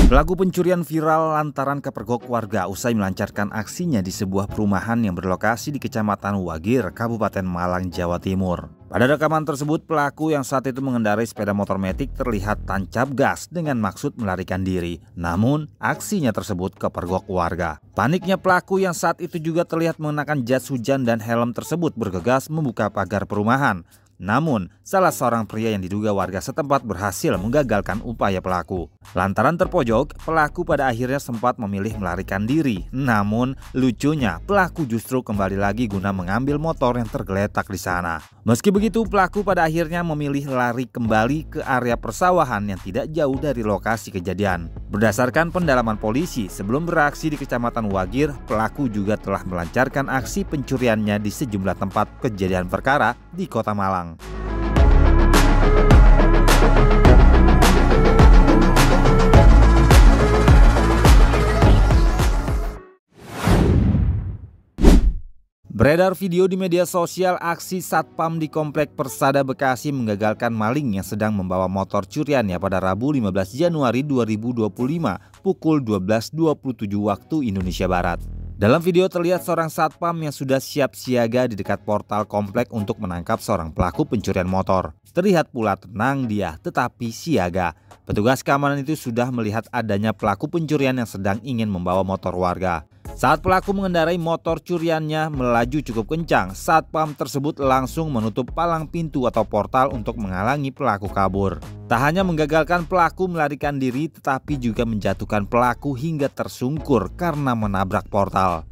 Pelaku pencurian viral lantaran kepergok warga usai melancarkan aksinya di sebuah perumahan yang berlokasi di Kecamatan Wagir, Kabupaten Malang, Jawa Timur. Pada rekaman tersebut, pelaku yang saat itu mengendarai sepeda motor metik terlihat tancap gas dengan maksud melarikan diri. Namun, aksinya tersebut kepergok warga. Paniknya pelaku yang saat itu juga terlihat mengenakan jas hujan dan helm tersebut bergegas membuka pagar perumahan. Namun, salah seorang pria yang diduga warga setempat berhasil menggagalkan upaya pelaku. Lantaran terpojok, pelaku pada akhirnya sempat memilih melarikan diri. Namun, lucunya pelaku justru kembali lagi guna mengambil motor yang tergeletak di sana. Meski begitu, pelaku pada akhirnya memilih lari kembali ke area persawahan yang tidak jauh dari lokasi kejadian. Berdasarkan pendalaman polisi, sebelum beraksi di Kecamatan Wagir, pelaku juga telah melancarkan aksi pencuriannya di sejumlah tempat kejadian perkara di Kota Malang. Beredar video di media sosial aksi Satpam di Komplek Persada Bekasi menggagalkan maling yang sedang membawa motor curiannya pada Rabu 15 Januari 2025 pukul 12.27 waktu Indonesia Barat. Dalam video terlihat seorang satpam yang sudah siap siaga di dekat portal komplek untuk menangkap seorang pelaku pencurian motor. Terlihat pula tenang dia tetapi siaga. Petugas keamanan itu sudah melihat adanya pelaku pencurian yang sedang ingin membawa motor warga. Saat pelaku mengendarai motor curiannya melaju cukup kencang, satpam tersebut langsung menutup palang pintu atau portal untuk menghalangi pelaku kabur. Tak hanya menggagalkan pelaku melarikan diri, tetapi juga menjatuhkan pelaku hingga tersungkur karena menabrak portal.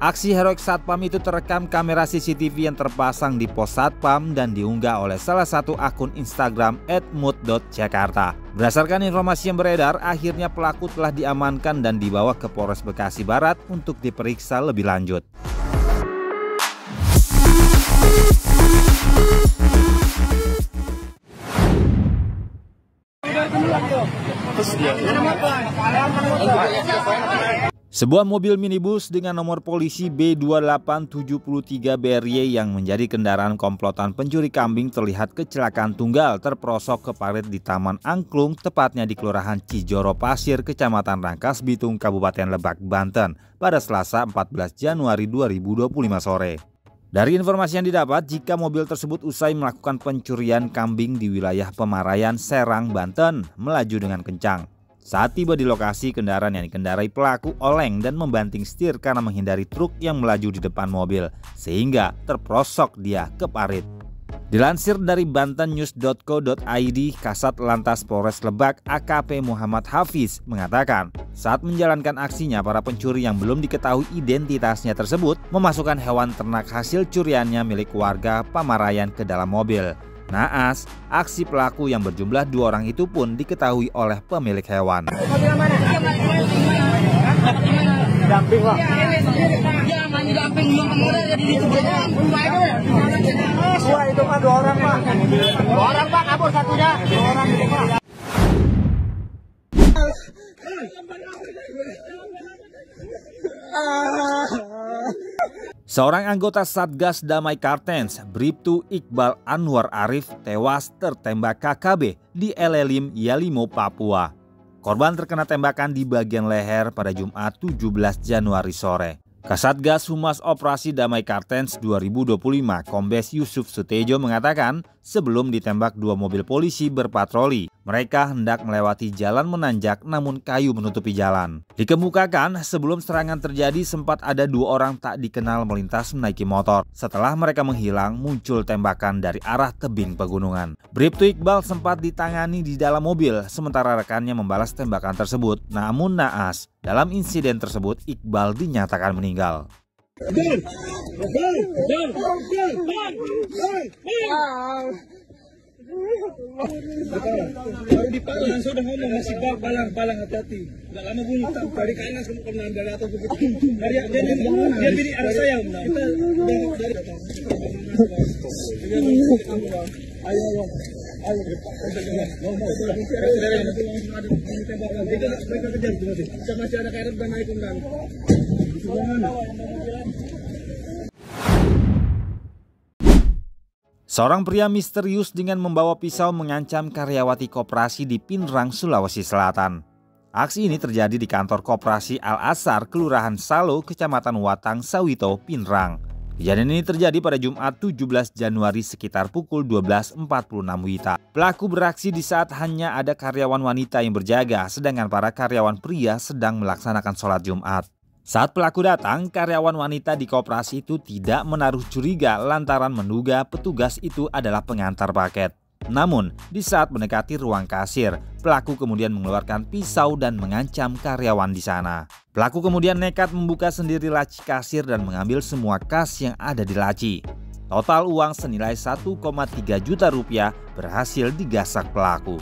Aksi heroik satpam itu terekam kamera CCTV yang terpasang di pos satpam dan diunggah oleh salah satu akun Instagram @mood.jakarta. Berdasarkan informasi yang beredar, akhirnya pelaku telah diamankan dan dibawa ke Polres Bekasi Barat untuk diperiksa lebih lanjut. Sebuah mobil minibus dengan nomor polisi B2873 BRY yang menjadi kendaraan komplotan pencuri kambing terlihat kecelakaan tunggal terperosok ke parit di Taman Angklung, tepatnya di Kelurahan Cijoro Pasir, Kecamatan Rangkas Bitung, Kabupaten Lebak, Banten pada Selasa 14 Januari 2025 sore. Dari informasi yang didapat, jika mobil tersebut usai melakukan pencurian kambing di wilayah Pemarayan, Serang, Banten, melaju dengan kencang. Saat tiba di lokasi, kendaraan yang dikendarai pelaku oleng dan membanting setir karena menghindari truk yang melaju di depan mobil, sehingga terperosok dia ke parit. Dilansir dari bantennews.co.id, Kasat Lantas Polres Lebak AKP Muhammad Hafiz mengatakan, saat menjalankan aksinya, para pencuri yang belum diketahui identitasnya tersebut memasukkan hewan ternak hasil curiannya milik warga Pamarayan ke dalam mobil. Naas, aksi pelaku yang berjumlah 2 orang itu pun diketahui oleh pemilik hewan. Itu Pak, 2 orang Pak. 2 orang Pak, kabur satunya. 2 orang itu Pak. Seorang anggota Satgas Damai Kartens, Bribtu Iqbal Anwar Arif, tewas tertembak KKB di Elelim, Yalimo, Papua. Korban terkena tembakan di bagian leher pada Jumat 17 Januari sore. Kasatgas Humas Operasi Damai Kartens 2025, Kombes Yusuf Sutejo mengatakan, sebelum ditembak 2 mobil polisi berpatroli, mereka hendak melewati jalan menanjak namun kayu menutupi jalan. Dikemukakan, sebelum serangan terjadi sempat ada 2 orang tak dikenal melintas menaiki motor. Setelah mereka menghilang, muncul tembakan dari arah tebing pegunungan. Bribtu Iqbal sempat ditangani di dalam mobil, sementara rekannya membalas tembakan tersebut. Namun naas, dalam insiden tersebut Iqbal dinyatakan meninggal. Baru dipalang sudah ngomong masih balang hati-hati. Enggak lama bunyi dari kanan semua kena dari atas begitu. Dia bini arah saya benar. Ayo. Masih ada karet dan naik undang. Seorang pria misterius dengan membawa pisau mengancam karyawati koperasi di Pinrang, Sulawesi Selatan. Aksi ini terjadi di kantor koperasi Al-Asar, Kelurahan Salo, Kecamatan Watang, Sawito, Pinrang. Kejadian ini terjadi pada Jumat 17 Januari sekitar pukul 12.46 WITA. Pelaku beraksi di saat hanya ada karyawan wanita yang berjaga, sedangkan para karyawan pria sedang melaksanakan sholat Jumat. Saat pelaku datang, karyawan wanita di koperasi itu tidak menaruh curiga lantaran menduga petugas itu adalah pengantar paket. Namun, di saat mendekati ruang kasir, pelaku kemudian mengeluarkan pisau dan mengancam karyawan di sana. Pelaku kemudian nekat membuka sendiri laci kasir dan mengambil semua kas yang ada di laci. Total uang senilai 1,3 juta rupiah berhasil digasak pelaku.